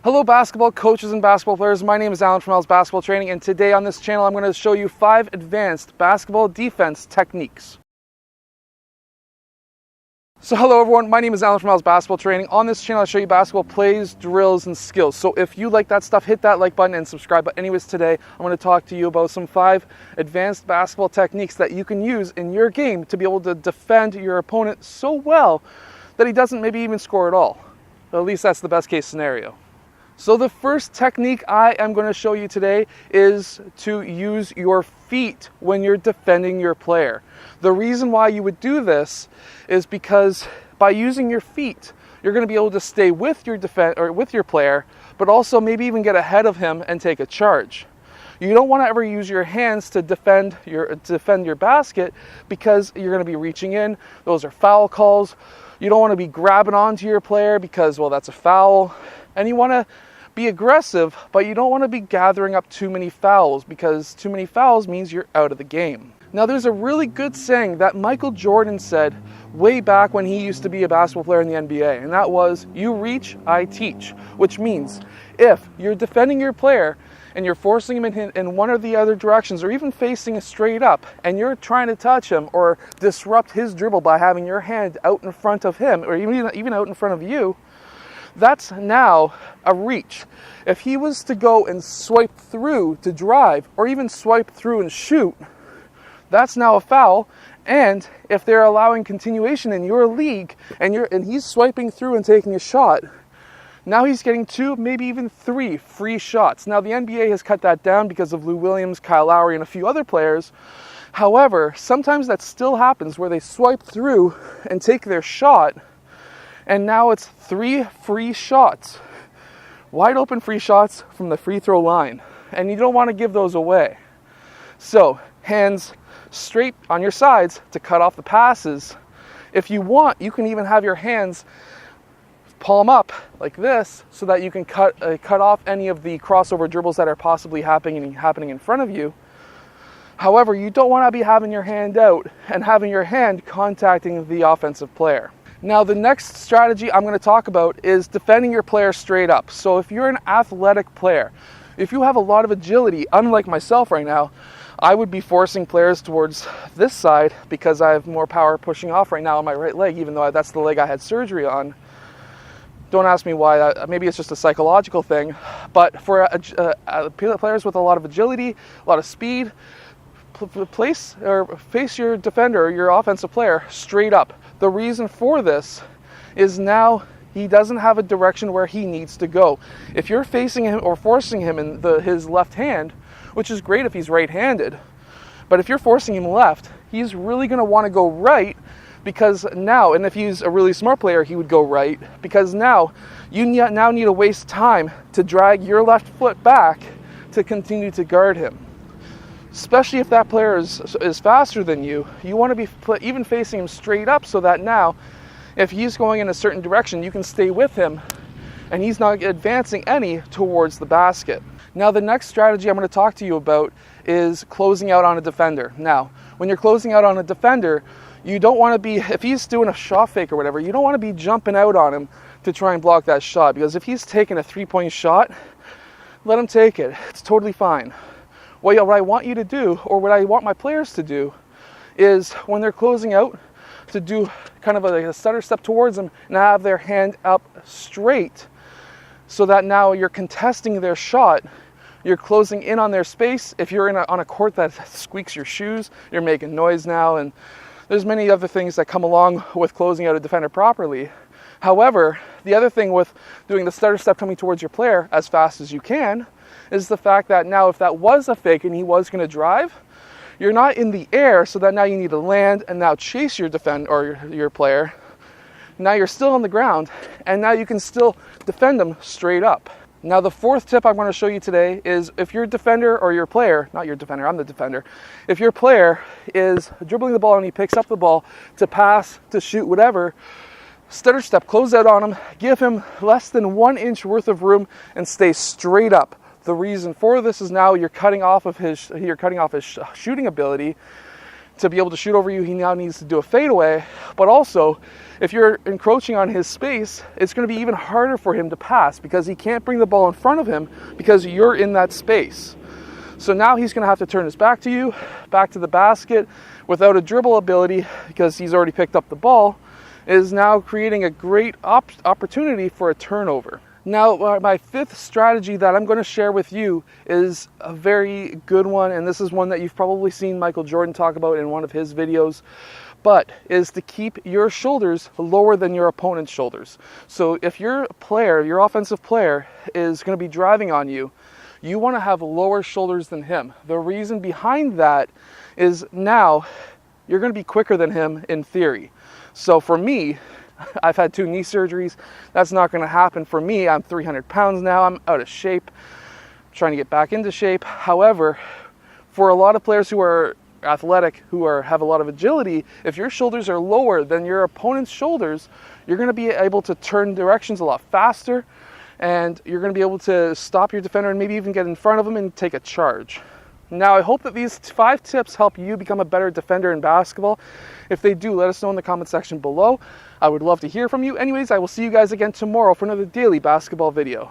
Hello basketball coaches and basketball players, my name is Alan from Al's Basketball Training, and today on this channel I'm going to show you 5 advanced basketball defense techniques. So hello everyone, my name is Alan from Al's Basketball Training. On this channel I show you basketball plays, drills, and skills. So if you like that stuff, hit that like button and subscribe. But anyways, today I'm going to talk to you about some 5 advanced basketball techniques that you can use in your game to be able to defend your opponent so well that he doesn't maybe even score at all. At least that's the best case scenario. So the first technique I am going to show you today is to use your feet when you're defending your player. The reason why you would do this is because by using your feet, you're going to be able to stay with your with your player, but also maybe even get ahead of him and take a charge. You don't want to ever use your hands to defend your basket because you're going to be reaching in. Those are foul calls. You don't want to be grabbing onto your player because, well, that's a foul. And you want to be aggressive, but you don't want to be gathering up too many fouls because too many fouls means you're out of the game. Now, there's a really good saying that Michael Jordan said way back when he used to be a basketball player in the NBA, and that was, "You reach, I teach," which means if you're defending your player and you're forcing him in one or the other directions, or even facing straight up, and you're trying to touch him or disrupt his dribble by having your hand out in front of him, or even out in front of you, that's now a reach. If he was to go and swipe through to drive, or even swipe through and shoot, that's now a foul. And if they're allowing continuation in your league, and he's swiping through and taking a shot, now he's getting 2, maybe even 3 free shots. Now the NBA has cut that down because of Lou Williams, Kyle Lowry, and a few other players. However, sometimes that still happens where they swipe through and take their shot, and now it's 3 free shots. Wide open free shots from the free throw line. And you don't want to give those away. So, hands straight on your sides to cut off the passes. If you want, you can even have your hands palm up like this so that you can cut off any of the crossover dribbles that are possibly happening in front of you. However, you don't want to be having your hand out and having your hand contacting the offensive player. Now, the next strategy I'm going to talk about is defending your player straight up. So if you're an athletic player, if you have a lot of agility, unlike myself right now, I would be forcing players towards this side because I have more power pushing off right now on my right leg, even though that's the leg I had surgery on. Don't ask me why. Maybe it's just a psychological thing. But for players with a lot of agility, a lot of speed, face your defender or your offensive player straight up. The reason for this is now he doesn't have a direction where he needs to go. If you're facing him or forcing him in his left hand, which is great if he's right-handed, but if you're forcing him left, he's really going to want to go right because now, and if he's a really smart player, he would go right because now you need to waste time to drag your left foot back to continue to guard him. Especially if that player is faster than you, you want to be even facing him straight up so that now, if he's going in a certain direction, you can stay with him and he's not advancing any towards the basket. Now, the next strategy I'm going to talk to you about is closing out on a defender. Now, when you're closing out on a defender, you don't want to be, if he's doing a shot fake or whatever, you don't want to be jumping out on him to try and block that shot, because if he's taking a 3-point shot, let him take it. It's totally fine. What I want you to do, or what I want my players to do, is when they're closing out, to do kind of a stutter step towards them and have their hand up straight so that now you're contesting their shot. You're closing in on their space. If you're on a court that squeaks your shoes, you're making noise now, and there's many other things that come along with closing out a defender properly. However, the other thing with doing the stutter step coming towards your player as fast as you can is the fact that now if that was a fake and he was going to drive, you're not in the air, so that now you need to land and now chase your your player. Now you're still on the ground, and now you can still defend them straight up. Now, the 4th tip I'm going to show you today is if your defender or your player, not your defender, I'm the defender, if your player is dribbling the ball and he picks up the ball to pass, to shoot, whatever, stutter step, close out on him, give him less than 1 inch worth of room and stay straight up. The reason for this is now you're cutting off his shooting ability. to be able to shoot over you, he now needs to do a fadeaway. But also, if you're encroaching on his space, it's going to be even harder for him to pass because he can't bring the ball in front of him because you're in that space. So now he's going to have to turn his back to you, back to the basket, without a dribble ability because he's already picked up the ball, is now creating a great opportunity for a turnover. Now, my fifth strategy that I'm going to share with you is a very good one, and this is one that you've probably seen Michael Jordan talk about in one of his videos, but is to keep your shoulders lower than your opponent's shoulders. So if your player, your offensive player, is going to be driving on you, you want to have lower shoulders than him. The reason behind that is now you're going to be quicker than him in theory. So for me, I've had 2 knee surgeries. That's not going to happen for me. I'm 300 pounds now. I'm out of shape. I'm trying to get back into shape. However, for a lot of players who are athletic, who have a lot of agility, if your shoulders are lower than your opponent's shoulders, you're going to be able to turn directions a lot faster, and you're going to be able to stop your defender and maybe even get in front of him and take a charge. Now, I hope that these 5 tips help you become a better defender in basketball. If they do, let us know in the comment section below. I would love to hear from you. Anyways, I will see you guys again tomorrow for another daily basketball video.